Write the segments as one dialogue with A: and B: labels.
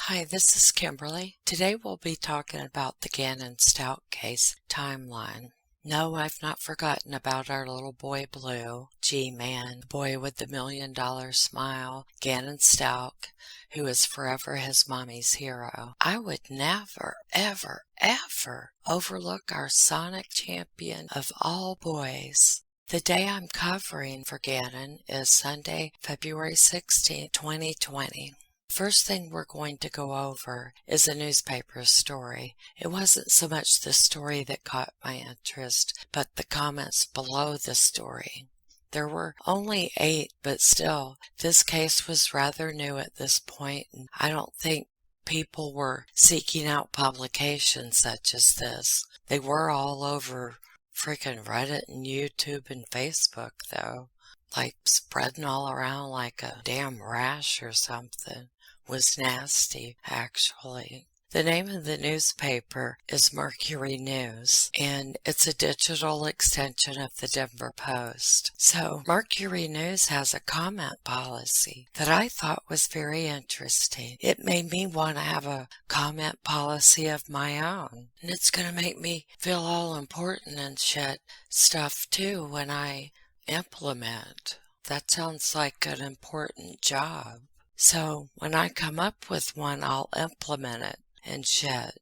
A: Hi, this is Kimberly. Today we'll be talking about the Gannon Stout case timeline. No, I've not forgotten about our little boy Blue, G-Man, the boy with the $1,000,000 smile, Gannon Stauch, who is forever his mommy's hero. I would never, ever, ever overlook our Sonic champion of all boys. The day I'm covering for Gannon is Sunday, February 16, 2020. First thing we're going to go over is a newspaper story. It wasn't so much the story that caught my interest, but the comments below the story. There were only 8, but still, this case was rather new at this point, and I don't think people were seeking out publications such as this. They were all over freaking Reddit and YouTube and Facebook, though, like spreading all around like a damn rash or something. Was nasty, actually. The name of the newspaper is Mercury News, and it's a digital extension of the Denver Post. So Mercury News has a comment policy that I thought was very interesting. It made me want to have a comment policy of my own. And it's going to make me feel all important and shit stuff too when I implement. That sounds like an important job. So when I come up with one, I'll implement it and shit.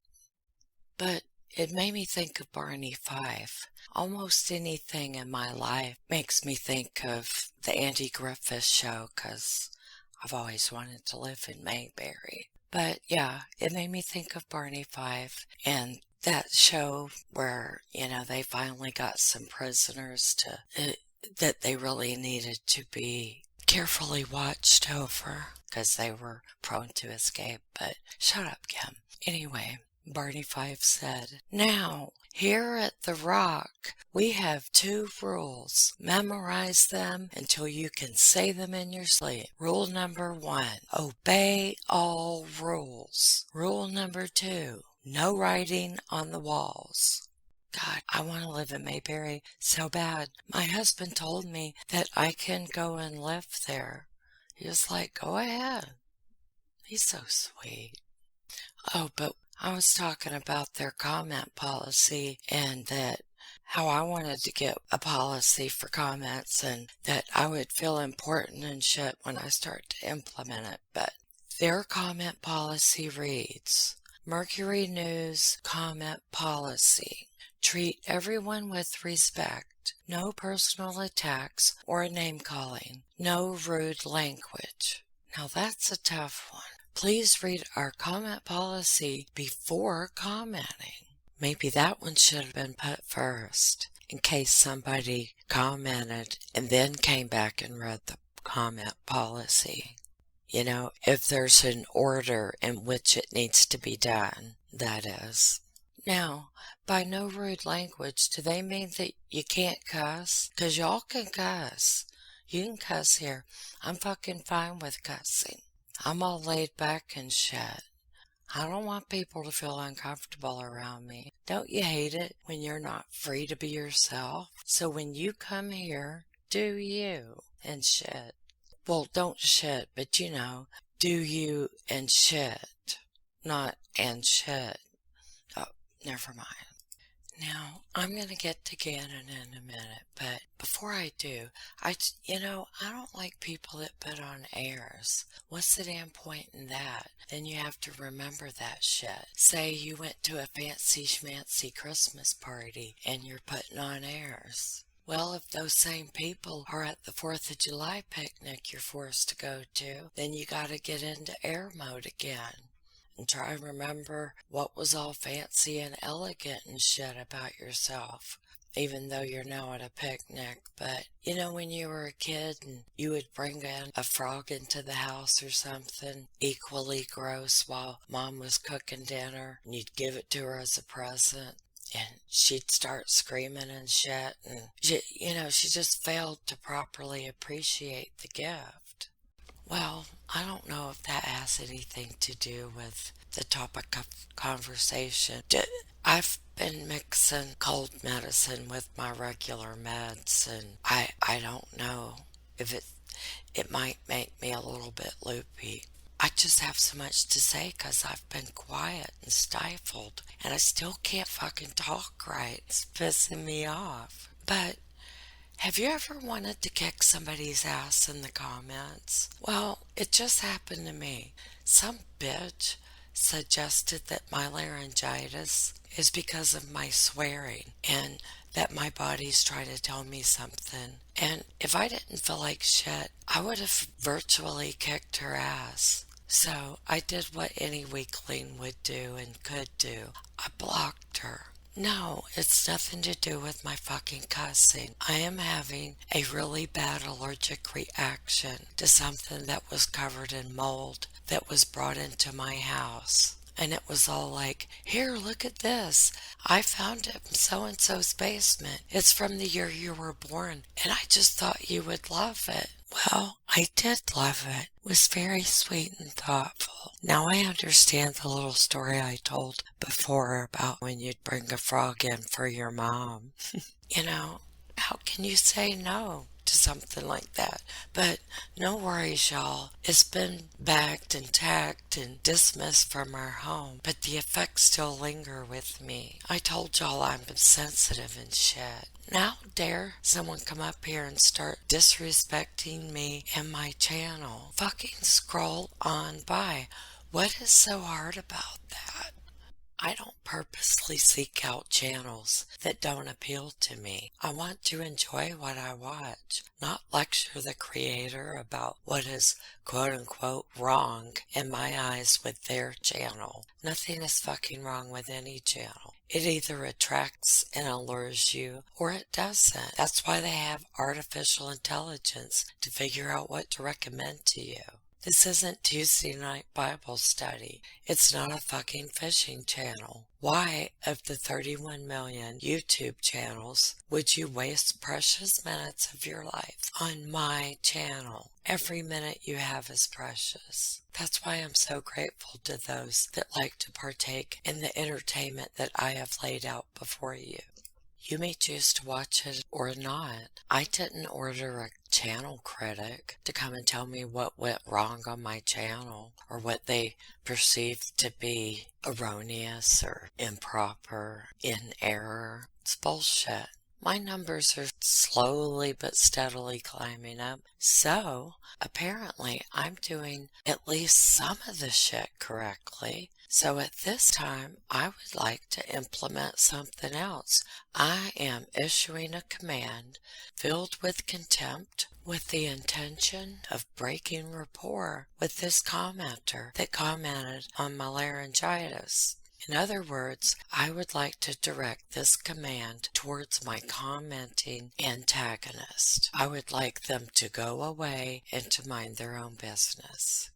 A: But it made me think of Barney Fife. Almost anything in my life makes me think of the Andy Griffith Show, 'cause I've always wanted to live in Mayberry. But yeah, it made me think of Barney Fife and that show where, they finally got some prisoners that they really needed to be carefully watched over because they were prone to escape. But shut up, Kim. Anyway, Barney Fife said, "Now, here at The Rock, we have 2 rules. Memorize them until you can say them in your sleep. Rule number 1, obey all rules. Rule number 2, no writing on the walls." God, I want to live in Mayberry so bad. My husband told me that I can go and live there. He was like, go ahead. He's so sweet. Oh, but I was talking about their comment policy and that how I wanted to get a policy for comments and that I would feel important and shit when I start to implement it. But their comment policy reads, Mercury News comment policy. Treat everyone with respect. No personal attacks or name calling. No rude language. Now that's a tough one. Please read our comment policy before commenting. Maybe that one should have been put first in case somebody commented and then came back and read the comment policy. If there's an order in which it needs to be done, that is. Now, by no rude language, do they mean that you can't cuss? 'Cause y'all can cuss. You can cuss here. I'm fucking fine with cussing. I'm all laid back and shit. I don't want people to feel uncomfortable around me. Don't you hate it when you're not free to be yourself? So when you come here, do you and shit. Well, don't shit, but do you and shit. Not and shit. Oh, never mind. Now, I'm going to get to Gannon in a minute, but before I do, I don't like people that put on airs. What's the damn point in that? Then you have to remember that shit. Say you went to a fancy schmancy Christmas party and you're putting on airs. Well, if those same people are at the 4th of July picnic you're forced to go to, then you gotta get into air mode again. And try and remember what was all fancy and elegant and shit about yourself, even though you're now at a picnic. But, when you were a kid and you would bring in a frog into the house or something equally gross while mom was cooking dinner, and you'd give it to her as a present, and she'd start screaming and shit, and, she just failed to properly appreciate the gift. Well, I don't know if that has anything to do with the topic of conversation. I've been mixing cold medicine with my regular meds, and I don't know if it might make me a little bit loopy. I just have so much to say because I've been quiet and stifled, and I still can't fucking talk right. It's pissing me off. But have you ever wanted to kick somebody's ass in the comments? Well, it just happened to me. Some bitch suggested that my laryngitis is because of my swearing and that my body's trying to tell me something. And if I didn't feel like shit, I would have virtually kicked her ass. So I did what any weakling would do and could do. I blocked her. No, it's nothing to do with my fucking cussing. I am having a really bad allergic reaction to something that was covered in mold that was brought into my house. And it was all like, here, look at this. I found it in so-and-so's basement. It's from the year you were born, and I just thought you would love it. Well, I did love it. It was very sweet and thoughtful. Now I understand the little story I told before about when you'd bring a frog in for your mom. You know, how can you say no to something like that? But no worries, y'all. It's been bagged and tagged and dismissed from our home, but the effects still linger with me. I told y'all I'm sensitive and shit. Now dare someone come up here and start disrespecting me and my channel. Fucking scroll on by. What is so hard about that? I don't purposely seek out channels that don't appeal to me. I want to enjoy what I watch, not lecture the creator about what is quote unquote wrong in my eyes with their channel. Nothing is fucking wrong with any channel. It either attracts and allures you or it doesn't. That's why they have artificial intelligence to figure out what to recommend to you. This isn't Tuesday night Bible study. It's not a fucking fishing channel. Why, of the 31 million YouTube channels, would you waste precious minutes of your life on my channel? Every minute you have is precious. That's why I'm so grateful to those that like to partake in the entertainment that I have laid out before you. You may choose to watch it or not. I didn't order a channel critic to come and tell me what went wrong on my channel or what they perceived to be erroneous or improper, in error. It's bullshit. My numbers are slowly but steadily climbing up, so apparently I'm doing at least some of the shit correctly. So at this time, I would like to implement something else. I am issuing a command filled with contempt with the intention of breaking rapport with this commenter that commented on my laryngitis. In other words, I would like to direct this command towards my commenting antagonist. I would like them to go away and to mind their own business.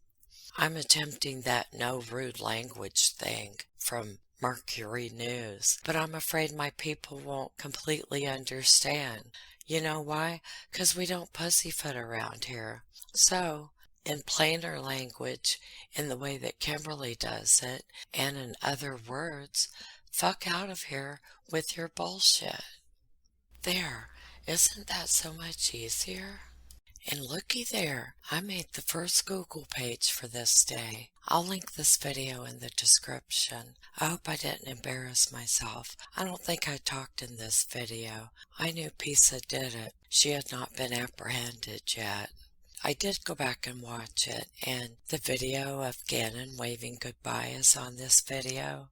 A: I'm attempting that no rude language thing from Mercury News, but I'm afraid my people won't completely understand. You know why? 'Cause we don't pussyfoot around here. So, in plainer language, in the way that Kimberly does it, and in other words, fuck out of here with your bullshit. There, isn't that so much easier? And looky there, I made the first Google page for this day. I'll link this video in the description. I hope I didn't embarrass myself. I don't think I talked in this video. I knew Pisa did it. She had not been apprehended yet. I did go back and watch it, and the video of Gannon waving goodbye is on this video,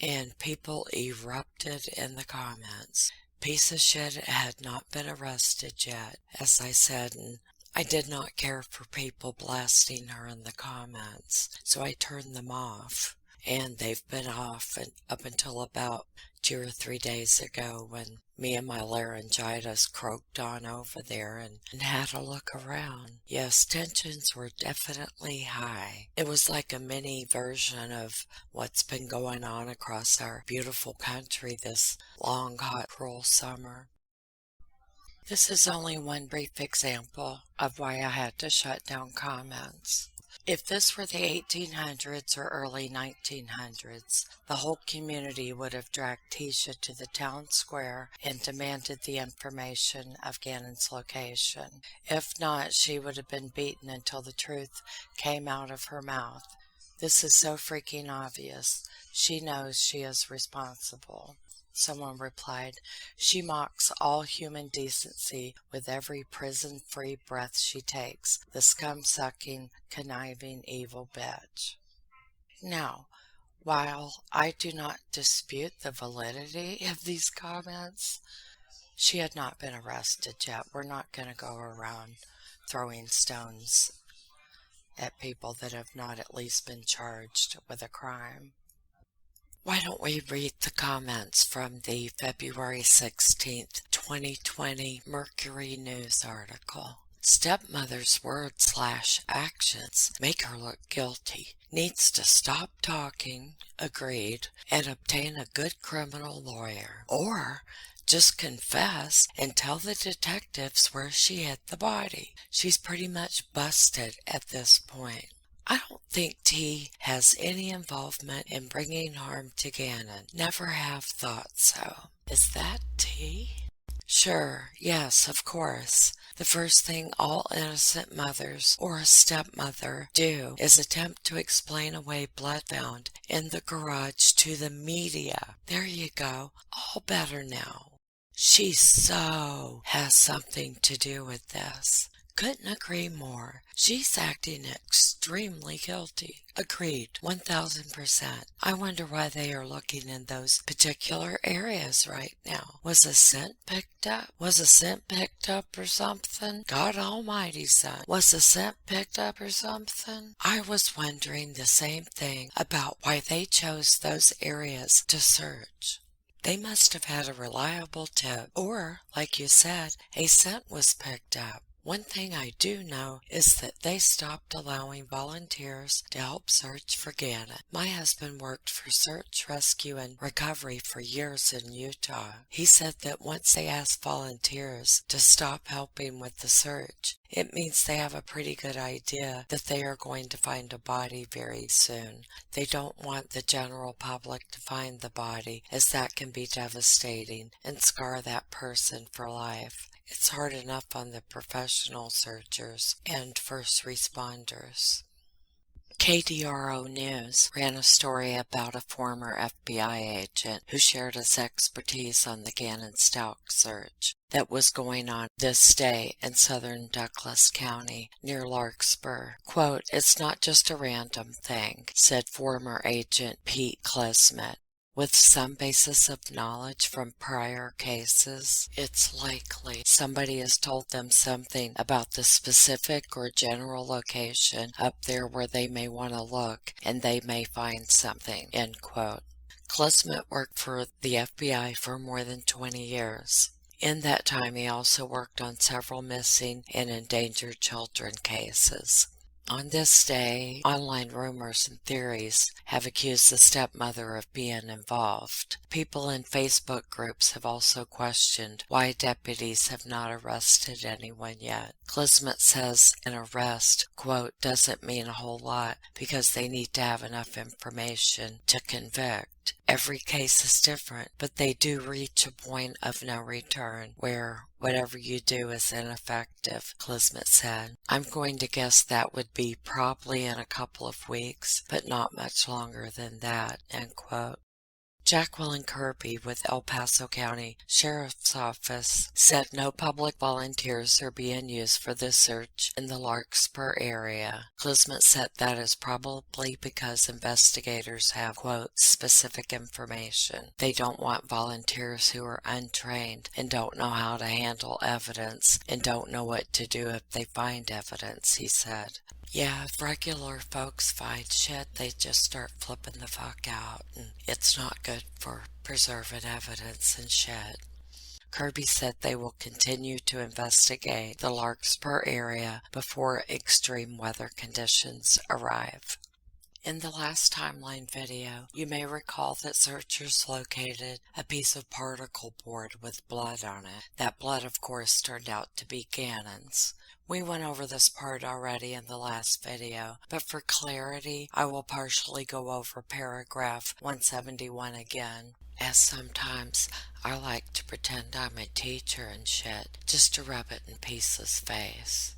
A: and people erupted in the comments. Piece of shit had not been arrested yet, as I said, and I did not care for people blasting her in the comments, so I turned them off. And they've been off up until about 2 or 3 days ago when me and my laryngitis croaked on over there and had a look around. Yes, tensions were definitely high. It was like a mini version of what's been going on across our beautiful country this long, hot, cruel summer. This is only one brief example of why I had to shut down comments. If this were the 1800s or early 1900s, the whole community would have dragged Tisha to the town square and demanded the information of Gannon's location. If not, she would have been beaten until the truth came out of her mouth. This is so freaking obvious. She knows she is responsible. Someone replied, "She mocks all human decency with every prison-free breath she takes, the scum-sucking, conniving, evil bitch." Now, while I do not dispute the validity of these comments, she had not been arrested yet. We're not going to go around throwing stones at people that have not at least been charged with a crime. Why don't we read the comments from the February 16th, 2020 Mercury News article? Stepmother's words/actions make her look guilty. Needs to stop talking, agreed, and obtain a good criminal lawyer. Or just confess and tell the detectives where she hid the body. She's pretty much busted at this point. I don't think T has any involvement in bringing harm to Gannon. Never have thought so. Is that T? Sure, yes, of course. The first thing all innocent mothers or a stepmother do is attempt to explain away blood found in the garage to the media. There you go. All better now. She so has something to do with this. Couldn't agree more. She's acting extremely guilty. Agreed, 1000%. I wonder why they are looking in those particular areas right now. Was a scent picked up? Was a scent picked up or something? God almighty, son. Was a scent picked up or something? I was wondering the same thing about why they chose those areas to search. They must have had a reliable tip. Or, like you said, a scent was picked up. One thing I do know is that they stopped allowing volunteers to help search for Gannon. My husband worked for search, rescue, and recovery for years in Utah. He said that once they ask volunteers to stop helping with the search, it means they have a pretty good idea that they are going to find a body very soon. They don't want the general public to find the body, as that can be devastating and scar that person for life. It's hard enough on the professional searchers and first responders. KDRO News ran a story about a former FBI agent who shared his expertise on the Gannon Stauch search that was going on this day in southern Douglas County near Larkspur. Quote, "It's not just a random thing," said former agent Pete Klesmet. With some basis of knowledge from prior cases, it's likely somebody has told them something about the specific or general location up there where they may want to look, and they may find something, end quote. Klesmet worked for the FBI for more than 20 years. In that time, he also worked on several missing and endangered children cases. On this day, online rumors and theories have accused the stepmother of being involved. People in Facebook groups have also questioned why deputies have not arrested anyone yet. Klesmet says an arrest, quote, "doesn't mean a whole lot because they need to have enough information to convict. Every case is different, but they do reach a point of no return where whatever you do is ineffective," Klesmet said. "I'm going to guess that would be probably in a couple of weeks, but not much longer than that," end quote. Jacqueline Kirby with El Paso County Sheriff's Office said no public volunteers are being used for this search in the Larkspur area. Klesmet said that is probably because investigators have, quote, "specific information. They don't want volunteers who are untrained and don't know how to handle evidence and don't know what to do if they find evidence," he said. Yeah, if regular folks find shit, they just start flipping the fuck out, and it's not good for preserving evidence and shit. Kirby said they will continue to investigate the Larkspur area before extreme weather conditions arrive. In the last timeline video, you may recall that searchers located a piece of particle board with blood on it. That blood, of course, turned out to be Gannon's. We went over this part already in the last video, but for clarity, I will partially go over paragraph 171 again, as sometimes I like to pretend I'm a teacher and shit, just to rub it in Peace's face,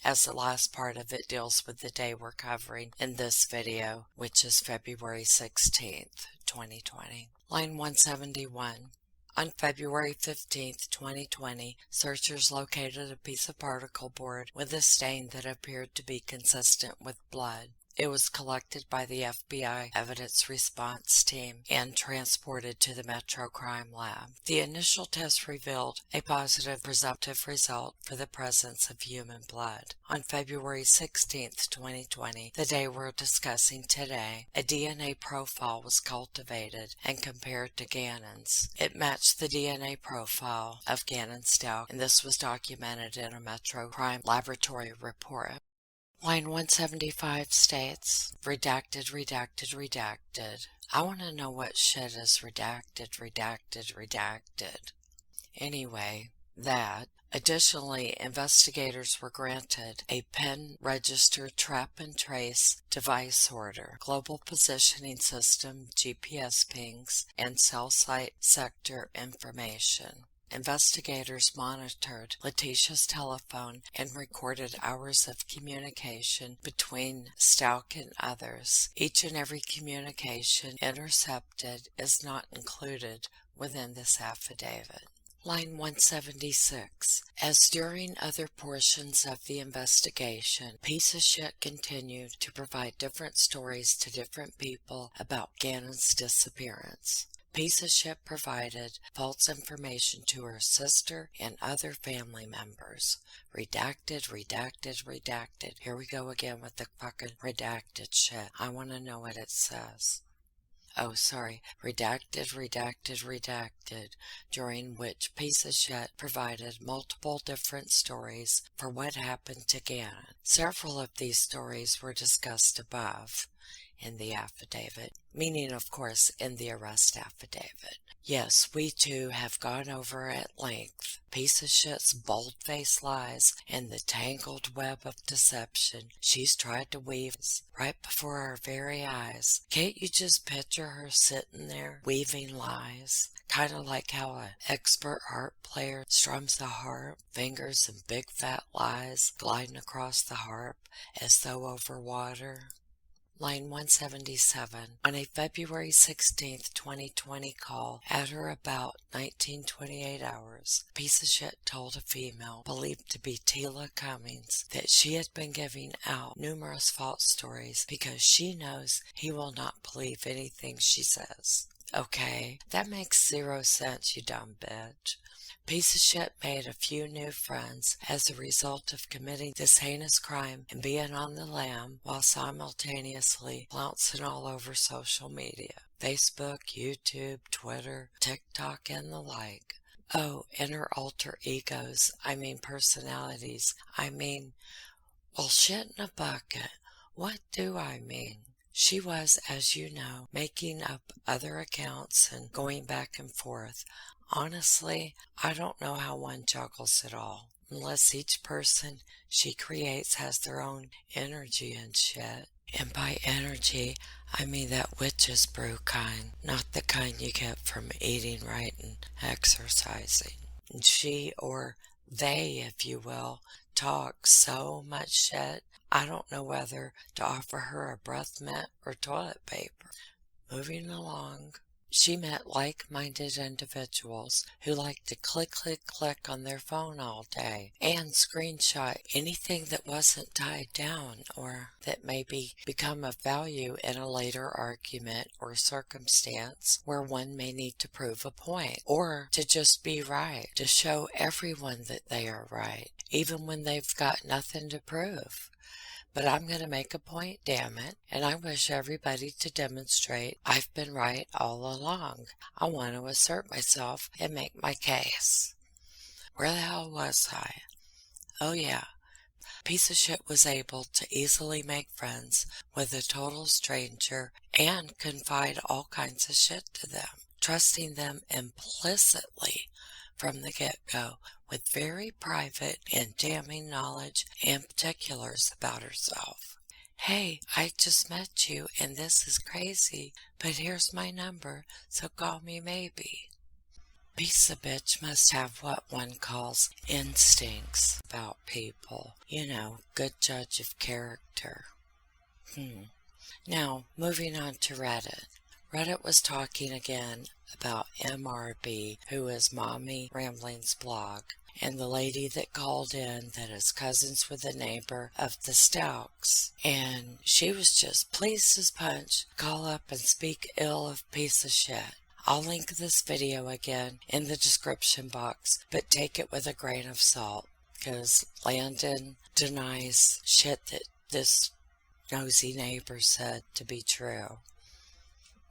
A: as the last part of it deals with the day we're covering in this video, which is February 16th, 2020. Line 171. On February 15th, 2020, searchers located a piece of particle board with a stain that appeared to be consistent with blood. It was collected by the FBI Evidence Response Team and transported to the Metro Crime Lab. The initial test revealed a positive presumptive result for the presence of human blood. On February 16th, 2020, the day we're discussing today, a DNA profile was cultivated and compared to Gannon's. It matched the DNA profile of Gannon Stauch, and this was documented in a Metro Crime Laboratory report. Line 175 states, redacted, redacted, redacted. I want to know what shit is redacted, redacted, redacted. Anyway, that. Additionally, investigators were granted a PIN registered trap and trace device order, global positioning system, GPS pings, and cell site sector information. Investigators monitored Letecia's telephone and recorded hours of communication between Stauch and others. Each and every communication intercepted is not included within this affidavit. Line 176. As during other portions of the investigation, Piece of Shit continued to provide different stories to different people about Gannon's disappearance. Piece of Shit provided false information to her sister and other family members. Redacted, redacted, redacted. Here we go again with the fucking redacted shit. I want to know what it says. Oh, sorry. Redacted, redacted, redacted, during which Piece of Shit provided multiple different stories for what happened to Gannon. Several of these stories were discussed above in the affidavit, meaning, of course, in the arrest affidavit. Yes, we too have gone over at length Piece of Shit's bold-faced lies and the tangled web of deception she's tried to weave right before our very eyes. Can't you just picture her sitting there weaving lies? Kind of like how an expert harp player strums the harp, fingers and big fat lies gliding across the harp as though over water. Line 177. On a February 16th, 2020 call at her about 1928 hours, Piece of Shit told a female believed to be Tila Cummings that she had been giving out numerous false stories because she knows he will not believe anything she says. Okay, that makes zero sense, you dumb bitch. Piece of Shit made a few new friends as a result of committing this heinous crime and being on the lam while simultaneously flouncing all over social media. Facebook, YouTube, Twitter, TikTok, and the like. Oh, and her alter egos, personalities, well, shit in a bucket. What do I mean? She was, as you know, making up other accounts and going back and forth. Honestly, I don't know how one juggles it all, unless each person she creates has their own energy and shit. And by energy, I mean that witch's brew kind, not the kind you get from eating right and exercising. And she, or they, if you will, talk so much shit, I don't know whether to offer her a breath mint or toilet paper. Moving along. She met like-minded individuals who like to click, click, click on their phone all day and screenshot anything that wasn't tied down or that maybe become of value in a later argument or circumstance where one may need to prove a point or to just be right, to show everyone that they are right, even when they've got nothing to prove. But I'm going to make a point, damn it, and I wish everybody to demonstrate I've been right all along. I want to assert myself and make my case. Where the hell was I? Oh yeah. Piece of Shit was able to easily make friends with a total stranger and confide all kinds of shit to them, trusting them implicitly from the get-go with very private and damning knowledge and particulars about herself. Hey, I just met you and this is crazy, but here's my number, so call me maybe. Piece of bitch must have what one calls instincts about people. Good judge of character. Now, moving on to Reddit. Reddit was talking again about MRB, who is Mommy Rambling's blog, and the lady that called in that is cousins with a neighbor of the Stauchs. And she was just pleased as punch, call up and speak ill of piece of shit. I'll link this video again in the description box, but take it with a grain of salt, because Landon denies shit that this nosy neighbor said to be true.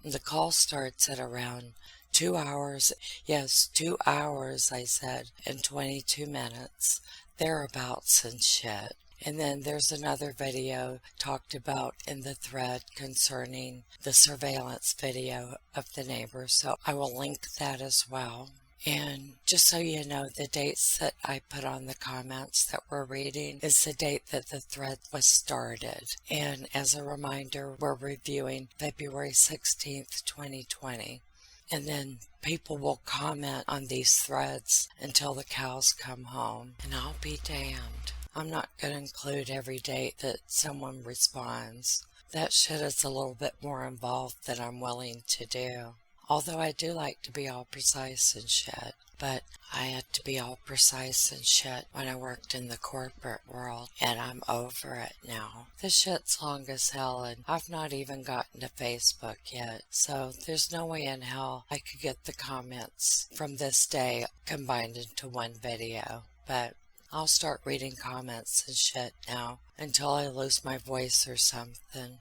A: The call starts at around 2 hours, yes, 2 hours, I said, and 22 minutes, thereabouts and shit. And then there's another video talked about in the thread concerning the surveillance video of the neighbor, so I will link that as well. And just so you know, the dates that I put on the comments that we're reading is the date that the thread was started. And as a reminder, we're reviewing February 16th, 2020. And then people will comment on these threads until the cows come home. And I'll be damned. I'm not going to include every date that someone responds. That shit is a little bit more involved than I'm willing to do. Although I do like to be all precise and shit. But I had to be all precise and shit when I worked in the corporate world, and I'm over it now. This shit's long as hell, and I've not even gotten to Facebook yet, so there's no way in hell I could get the comments from this day combined into one video. But I'll start reading comments and shit now until I lose my voice or something.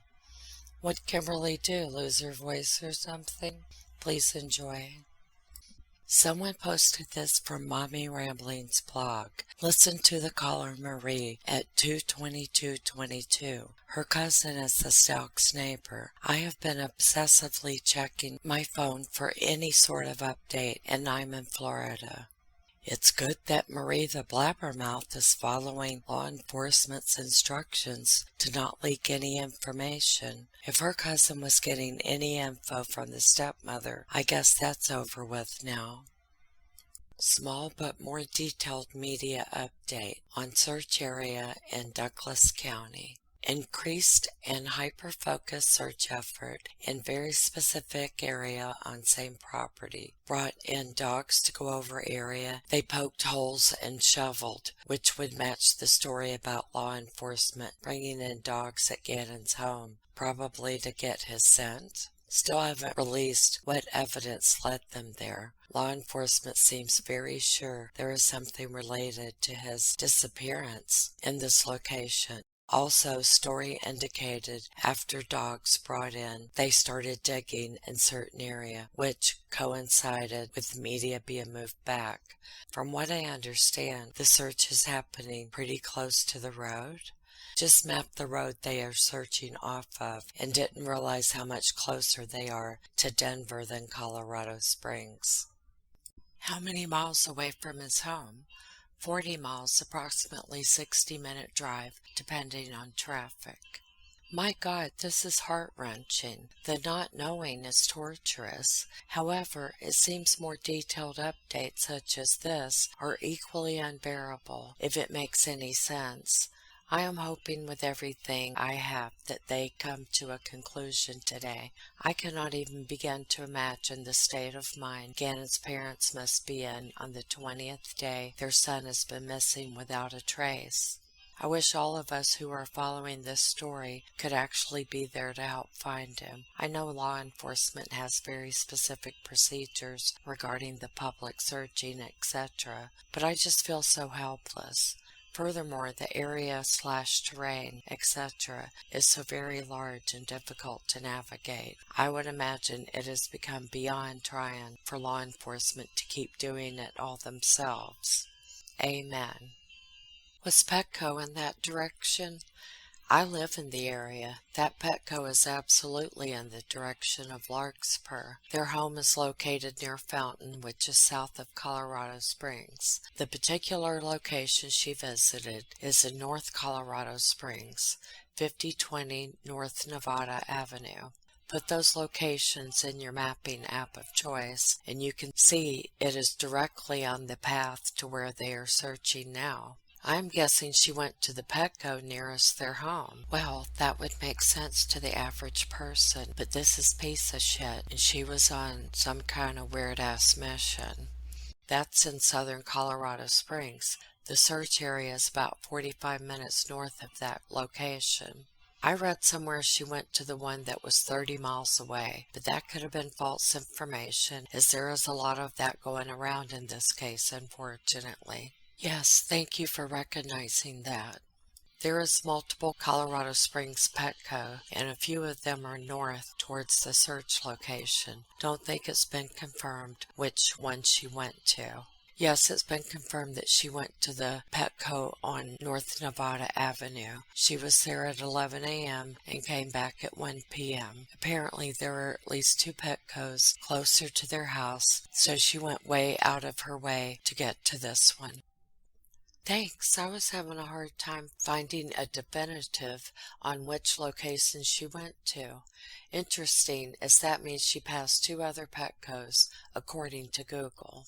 A: What'd Kimberly do? Lose her voice or something? Please enjoy. Someone posted this from Mommy Rambling's blog. Listen to the caller Marie at 2:22:22. Her cousin is the Stauch's neighbor. I have been obsessively checking my phone for any sort of update, and I'm in Florida. It's good that Marie the Blabbermouth is following law enforcement's instructions to not leak any information. If her cousin was getting any info from the stepmother, I guess that's over with now. Small but more detailed media update on search area in Douglas County. Increased and hyper-focused search effort in very specific area on same property. Brought in dogs to go over area they poked holes and shoveled, which would match the story about law enforcement bringing in dogs at Gannon's home, probably to get his scent. Still haven't released what evidence led them there. Law enforcement seems very sure there is something related to his disappearance in this location. Also, story indicated after dogs brought in, they started digging in certain area, which coincided with the media being moved back. From what I understand, the search is happening pretty close to the road. Just mapped the road they are searching off of and didn't realize how much closer they are to Denver than Colorado Springs. How many miles away from his home? 40 miles, approximately 60-minute drive, depending on traffic. My God, this is heart-wrenching. The not knowing is torturous. However, it seems more detailed updates such as this are equally unbearable, if it makes any sense. I am hoping with everything I have that they come to a conclusion today. I cannot even begin to imagine the state of mind Gannon's parents must be in on the 20th day their son has been missing without a trace. I wish all of us who are following this story could actually be there to help find him. I know law enforcement has very specific procedures regarding the public searching, etc., but I just feel so helpless. Furthermore, the area/terrain, etc., is so very large and difficult to navigate. I would imagine it has become beyond trying for law enforcement to keep doing it all themselves. Amen. Was Petco in that direction? I live in the area. That Petco is absolutely in the direction of Larkspur. Their home is located near Fountain, which is south of Colorado Springs. The particular location she visited is in North Colorado Springs, 5020 North Nevada Avenue. Put those locations in your mapping app of choice, and you can see it is directly on the path to where they are searching now. I'm guessing she went to the Petco nearest their home. Well, that would make sense to the average person, but this is piece of shit, and she was on some kind of weird-ass mission. That's in southern Colorado Springs. The search area is about 45 minutes north of that location. I read somewhere she went to the one that was 30 miles away, but that could have been false information, as there is a lot of that going around in this case, unfortunately. Yes, thank you for recognizing that. There is multiple Colorado Springs Petco, and a few of them are north towards the search location. Don't think it's been confirmed which one she went to. Yes, it's been confirmed that she went to the Petco on North Nevada Avenue. She was there at 11 a.m. and came back at 1 p.m. Apparently, there are at least 2 Petcos closer to their house, so she went way out of her way to get to this one. Thanks. I was having a hard time finding a definitive on which location she went to. Interesting, as that means she passed 2 other Petcos, according to Google.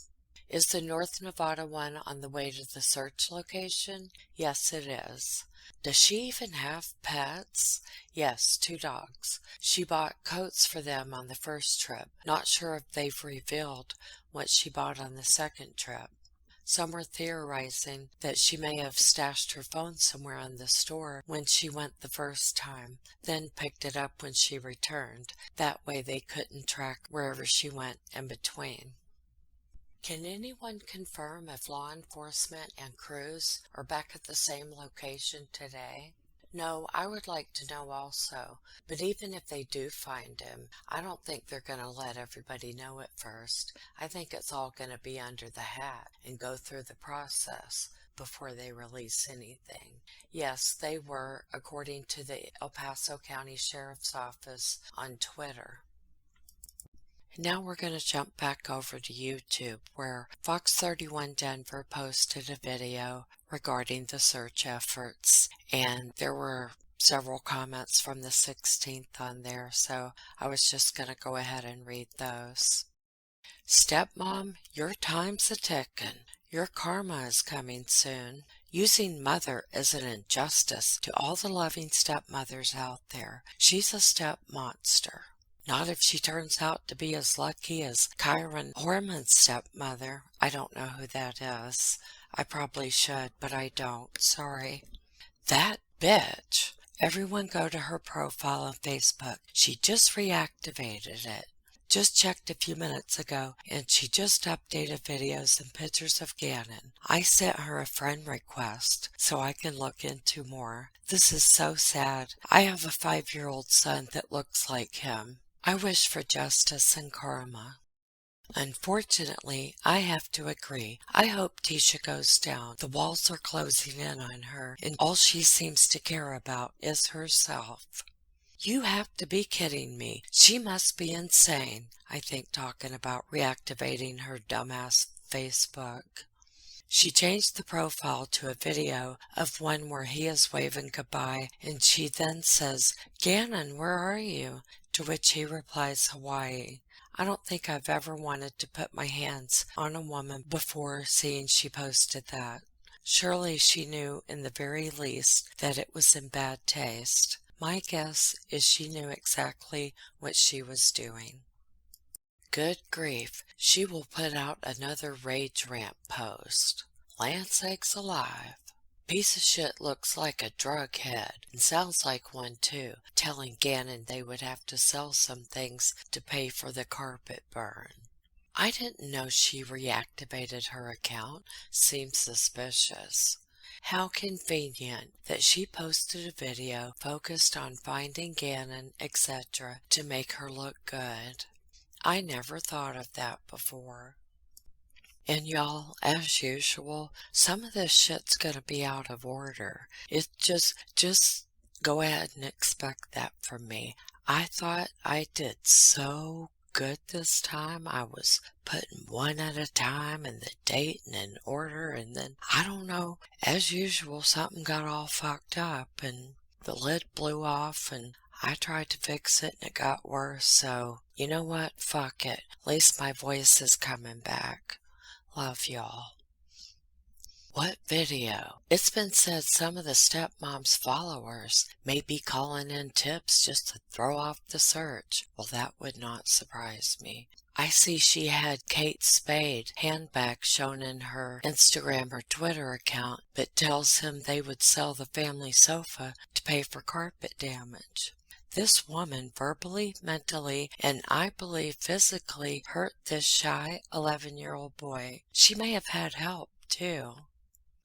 A: Is the North Nevada one on the way to the search location? Yes, it is. Does she even have pets? Yes, 2 dogs. She bought coats for them on the first trip. Not sure if they've revealed what she bought on the second trip. Some were theorizing that she may have stashed her phone somewhere in the store when she went the first time, then picked it up when she returned. That way they couldn't track wherever she went in between. Can anyone confirm if law enforcement and crews are back at the same location today? No, I would like to know also, but even if they do find him, I don't think they're going to let everybody know at first. I think it's all going to be under the hat and go through the process before they release anything. Yes, they were, according to the El Paso County Sheriff's Office on Twitter. Now we're going to jump back over to YouTube, where Fox 31 Denver posted a video regarding the search efforts, and there were several comments from the 16th on there, so I was just going to go ahead and read those. Stepmom, your time's a-tickin'. Your karma is coming soon. Using mother is an injustice to all the loving stepmothers out there. She's a step monster. Not if she turns out to be as lucky as Kyron Horman's stepmother. I don't know who that is. I probably should, but I don't. Sorry. That bitch. Everyone go to her profile on Facebook. She just reactivated it. Just checked a few minutes ago, and she just updated videos and pictures of Gannon. I sent her a friend request so I can look into more. This is so sad. I have a 5-year-old son that looks like him. I wish for justice and karma. Unfortunately, I have to agree. I hope Tisha goes down. The walls are closing in on her, and all she seems to care about is herself. You have to be kidding me. She must be insane, I think, talking about reactivating her dumbass Facebook. She changed the profile to a video of one where he is waving goodbye, and she then says, Gannon, where are you? To which he replies, Hawaii. I don't think I've ever wanted to put my hands on a woman before seeing she posted that. Surely she knew in the very least that it was in bad taste. My guess is she knew exactly what she was doing. Good grief, she will put out another rage rant post. Land sakes alive. Piece of shit looks like a drug head, and sounds like one too, telling Gannon they would have to sell some things to pay for the carpet burn. I didn't know she reactivated her account. Seems suspicious. How convenient that she posted a video focused on finding Gannon, etc. to make her look good. I never thought of that before. And y'all, as usual, some of this shit's gonna be out of order. It just Go ahead and expect that from me. I thought I did so good this time. I was putting one at a time and the date and in order, and then I don't know, as usual, something got all fucked up and the lid blew off, and I tried to fix it and it got worse. So, you know what? Fuck it. At least my voice is coming back. Love y'all. What video? It's been said some of the stepmom's followers may be calling in tips just to throw off the search. Well, that would not surprise me. I see she had Kate Spade handbag shown in her Instagram or Twitter account, but tells him they would sell the family sofa to pay for carpet damage. This woman verbally, mentally, and I believe physically hurt this shy 11-year-old boy. She may have had help, too.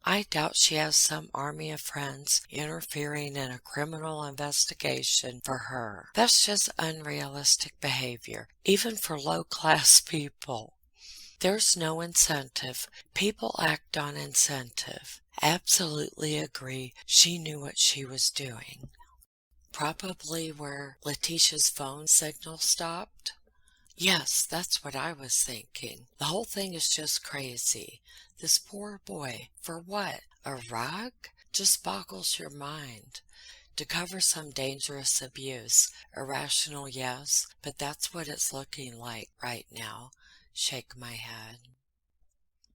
A: I doubt she has some army of friends interfering in a criminal investigation for her. That's just unrealistic behavior, even for low-class people. There's no incentive. People act on incentive. Absolutely agree. She knew what she was doing. Probably where Letecia's phone signal stopped. Yes, that's what I was thinking. The whole thing is just crazy. This poor boy, for what? A rug? Just boggles your mind. To cover some dangerous abuse. Irrational, yes, but that's what it's looking like right now. Shake my head.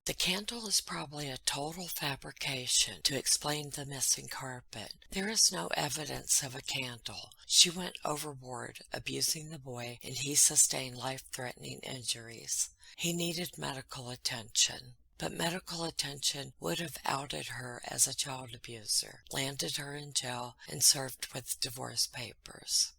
A: The candle is probably a total fabrication to explain the missing carpet. There is no evidence of a candle. She went overboard abusing the boy, and he sustained life-threatening injuries. He needed medical attention. But medical attention would have outed her as a child abuser, landed her in jail, and served with divorce papers.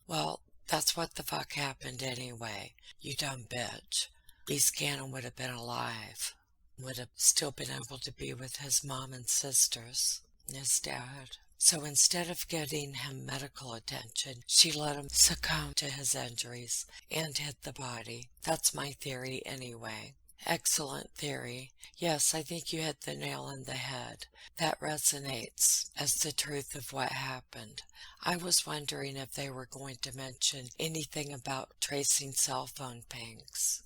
A: Well, that's what the fuck happened anyway, you dumb bitch. At least Gannon would have been alive. Would have still been able to be with his mom and sisters and his dad. So instead of getting him medical attention, she let him succumb to his injuries and hit the body. That's my theory anyway. Excellent theory. Yes, I think you hit the nail on the head. That resonates as the truth of what happened. I was wondering if they were going to mention anything about tracing cell phone pings.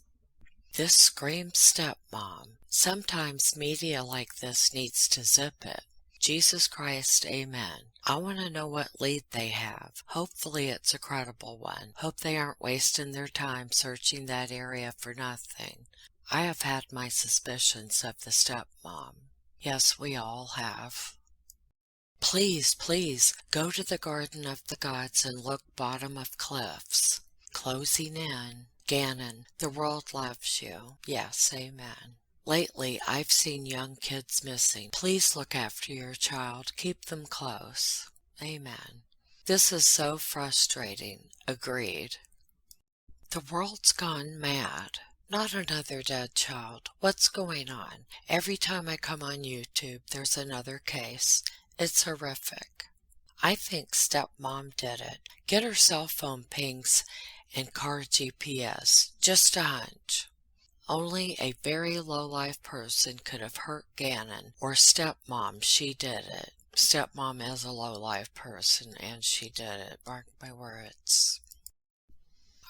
A: This screams stepmom. Sometimes media like this needs to zip it. Jesus Christ, amen. I want to know what lead they have. Hopefully it's a credible one. Hope they aren't wasting their time searching that area for nothing. I have had my suspicions of the stepmom. Yes, we all have. Please, please, go to the Garden of the Gods and look bottom of cliffs. Closing in. Gannon, the world loves you. Yes, amen. Lately, I've seen young kids missing. Please look after your child. Keep them close. Amen. This is so frustrating. Agreed. The world's gone mad. Not another dead child. What's going on? Every time I come on YouTube, there's another case. It's horrific. I think stepmom did it. Get her cell phone pings and car GPS. Just a hunch. Only a very low-life person could have hurt Gannon, or stepmom, she did it. Stepmom is a low-life person, and she did it. Mark my words.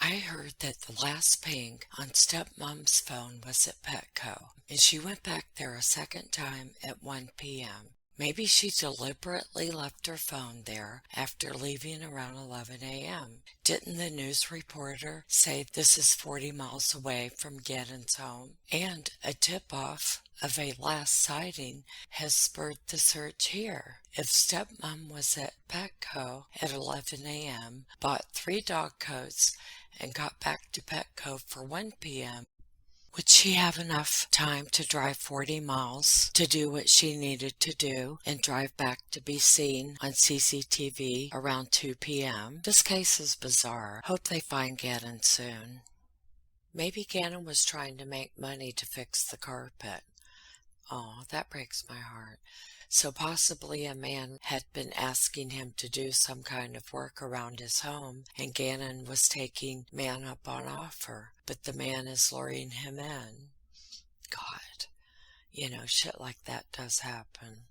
A: I heard that the last ping on stepmom's phone was at Petco, and she went back there a second time at 1 p.m. Maybe she deliberately left her phone there after leaving around 11 a.m. Didn't the news reporter say this is 40 miles away from Gannon's home? And a tip-off of a last sighting has spurred the search here. If stepmom was at Petco at 11 a.m., bought 3 dog coats, and got back to Petco for 1 p.m., would she have enough time to drive 40 miles to do what she needed to do and drive back to be seen on CCTV around 2 p.m.? This case is bizarre. Hope they find Gannon soon. Maybe Gannon was trying to make money to fix the carpet. Oh, that breaks my heart. So possibly a man had been asking him to do some kind of work around his home, and Gannon was taking man up on offer, but the man is luring him in. God, shit like that does happen.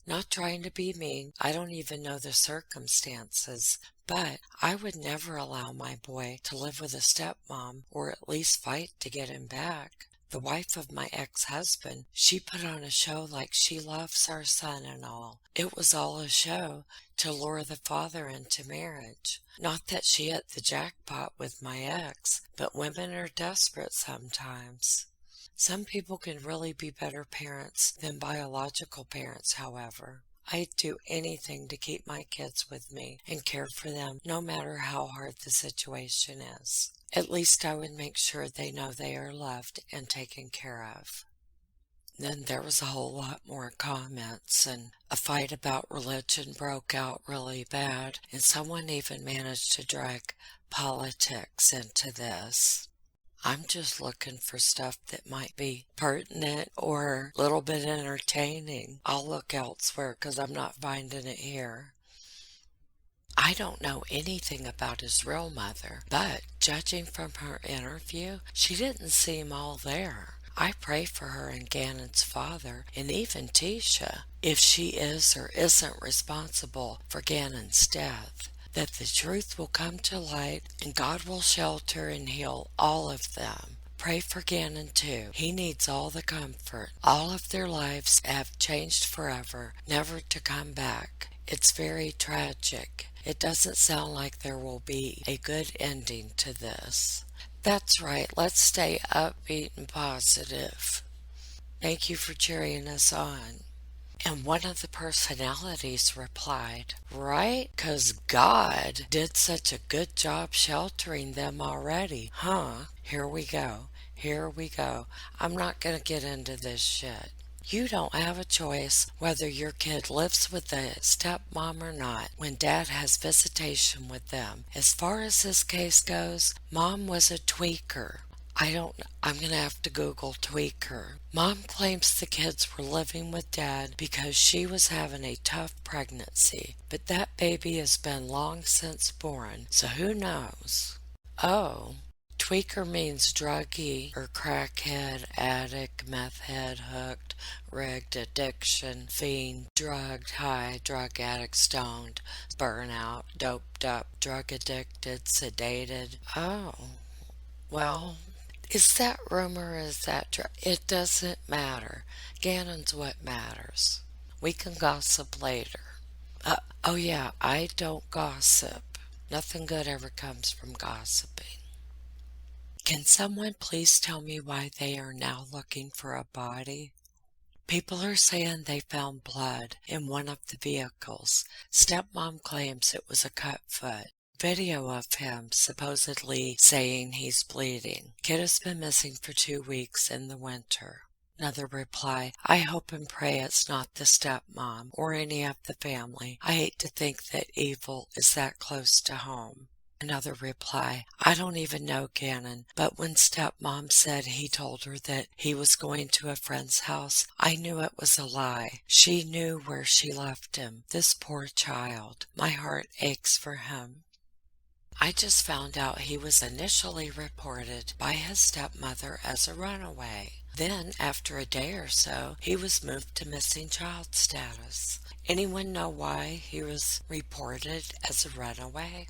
A: Not trying to be mean, I don't even know the circumstances, but I would never allow my boy to live with a stepmom or at least fight to get him back. The wife of my ex-husband, she put on a show like she loves our son and all. It was all a show to lure the father into marriage. Not that she hit the jackpot with my ex, but women are desperate sometimes. Some people can really be better parents than biological parents, however. I'd do anything to keep my kids with me and care for them no matter how hard the situation is. At least I would make sure they know they are loved and taken care of. Then there was a whole lot more comments, and a fight about religion broke out really bad, and someone even managed to drag politics into this. I'm just looking for stuff that might be pertinent or a little bit entertaining. I'll look elsewhere because I'm not finding it here. I don't know anything about his real mother, but judging from her interview, she didn't seem all there. I pray for her and Gannon's father, and even Tisha, if she is or isn't responsible for Gannon's death, that the truth will come to light and God will shelter and heal all of them. Pray for Gannon too. He needs all the comfort. All of their lives have changed forever, never to come back. It's very tragic. It doesn't sound like there will be a good ending to this. That's right. Let's stay upbeat and positive. Thank you for cheering us on. And one of the personalities replied, right? 'Cause God did such a good job sheltering them already, huh? Here we go. Here we go. I'm not gonna get into this shit. You don't have a choice whether your kid lives with a stepmom or not when dad has visitation with them. As far as this case goes, mom was a tweaker. I'm gonna have to Google tweaker. Mom claims the kids were living with dad because she was having a tough pregnancy, but that baby has been long since born, so who knows? Oh, tweaker means druggie or crackhead, addict, meth head, hooked, rigged, addiction, fiend, drugged, high, drug addict, stoned, burnout, doped up, drug addicted, sedated. Oh, well, is that rumor? Is that true? It doesn't matter. Gannon's what matters. We can gossip later. Oh yeah, I don't gossip. Nothing good ever comes from gossiping. Can someone please tell me why they are now looking for a body? People are saying they found blood in one of the vehicles. Stepmom claims it was a cut foot. Video of him supposedly saying he's bleeding. Kid has been missing for 2 weeks in the winter. Another reply, I hope and pray it's not the stepmom or any of the family. I hate to think that evil is that close to home. Another reply, I don't even know Gannon, but when stepmom said he told her that he was going to a friend's house, I knew it was a lie. She knew where she left him. This poor child. My heart aches for him. I just found out he was initially reported by his stepmother as a runaway. Then, after a day or so, he was moved to missing child status. Anyone know why he was reported as a runaway?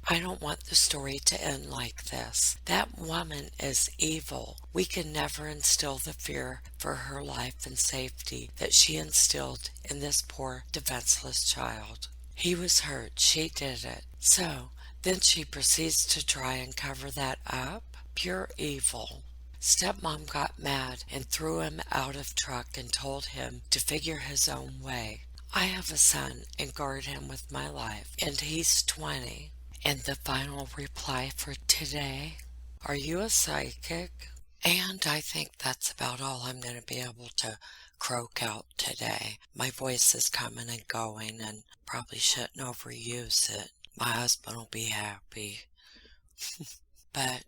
A: I don't want the story to end like this. That woman is evil. We can never instill the fear for her life and safety that she instilled in this poor, defenseless child. He was hurt. She did it. So, then she proceeds to try and cover that up? Pure evil. Stepmom got mad and threw him out of truck and told him to figure his own way. I have a son and guard him with my life, and he's 20. And the final reply for today, are you a psychic? And I think that's about all I'm going to be able to croak out today. My voice is coming and going and probably shouldn't overuse it. My husband will be happy. But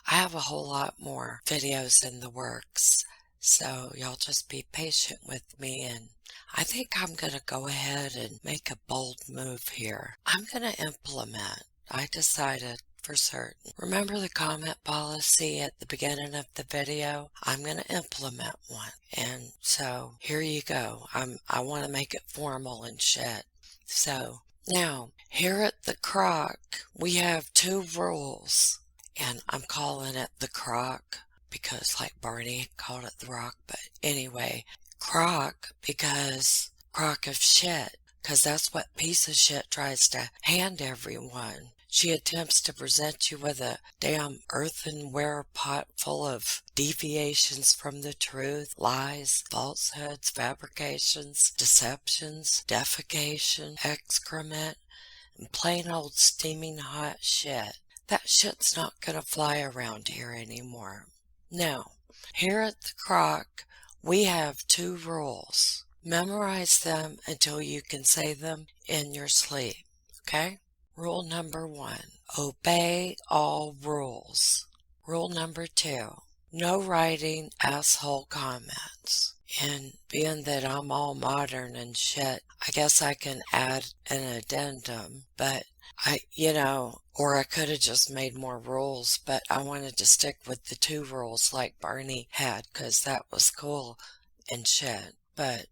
A: I have a whole lot more videos in the works, so y'all just be patient with me, and I think I'm going to go ahead and make a bold move here. I'm going to implement. I decided for certain. Remember the comment policy at the beginning of the video? I'm going to implement one. And so here you go. I want to make it formal and shit. So now here at the Croc, we have 2 rules, and I'm calling it the Croc because like Barney called it the Rock. But anyway, Croc because crock of shit, because that's what piece of shit tries to hand everyone. She attempts to present you with a damn earthenware pot full of deviations from the truth, lies, falsehoods, fabrications, deceptions, defecation, excrement, and plain old steaming hot shit. That shit's not gonna fly around here anymore. Now, here at the Croc, we have 2 rules. Memorize them until you can say them in your sleep, okay? Rule number 1, obey all rules. Rule number 2, no writing asshole comments. And being that I'm all modern and shit, I guess I can add an addendum, but or I could have just made more rules, but I wanted to stick with the 2 rules like Barney had, because that was cool and shit. But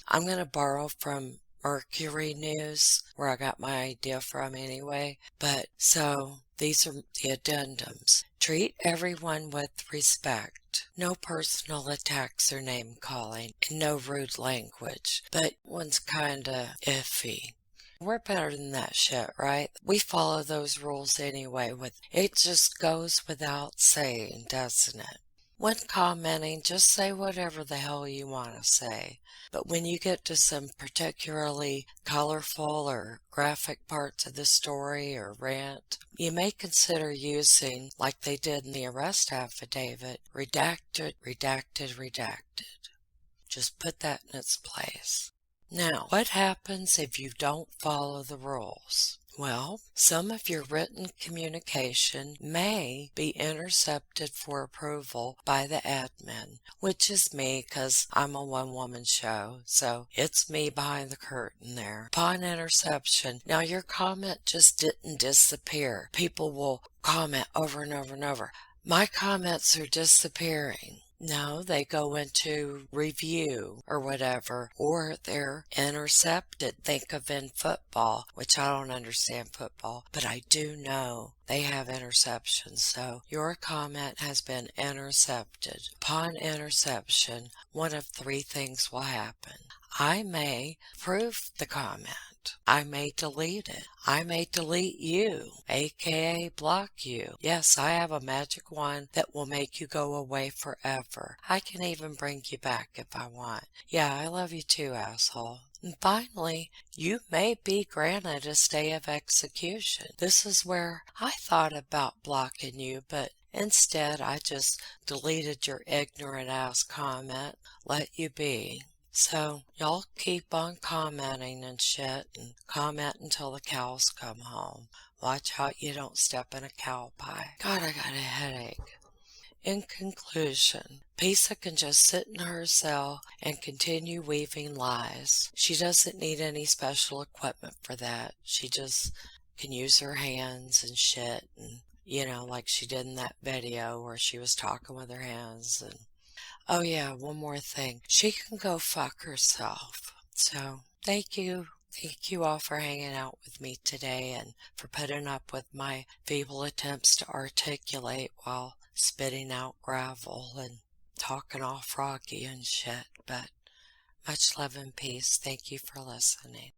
A: I'm going to borrow from Mercury News, where I got my idea from anyway. But so these are the addendums. Treat everyone with respect. No personal attacks or name calling, and no rude language. But one's kinda iffy. We're better than that shit, right? We follow those rules anyway. It just goes without saying, doesn't it? When commenting, just say whatever the hell you want to say. But when you get to some particularly colorful or graphic parts of the story or rant, you may consider using, like they did in the arrest affidavit, redacted, redacted, redacted. Just put that in its place. Now, what happens if you don't follow the rules? Well, some of your written communication may be intercepted for approval by the admin, which is me because I'm a one-woman show, so it's me behind the curtain there. Upon interception, now your comment just didn't disappear. People will comment over and over and over. My comments are disappearing. No, they go into review or whatever, or they're intercepted. Think of in football, which I don't understand football, but I do know they have interceptions. So your comment has been intercepted. Upon interception, one of 3 things will happen. I may approve the comment. I may delete it. I may delete you, aka block you. Yes, I have a magic wand that will make you go away forever. I can even bring you back if I want. Yeah, I love you too, asshole. And finally, you may be granted a stay of execution. This is where I thought about blocking you, but instead I just deleted your ignorant ass comment, let you be. So, y'all keep on commenting and shit, and comment until the cows come home. Watch out you don't step in a cow pie. God, I got a headache. In conclusion, Pisa can just sit in her cell and continue weaving lies. She doesn't need any special equipment for that. She just can use her hands and shit, and like she did in that video where she was talking with her hands. And oh yeah, one more thing. She can go fuck herself. So thank you. Thank you all for hanging out with me today and for putting up with my feeble attempts to articulate while spitting out gravel and talking all froggy and shit. But much love and peace. Thank you for listening.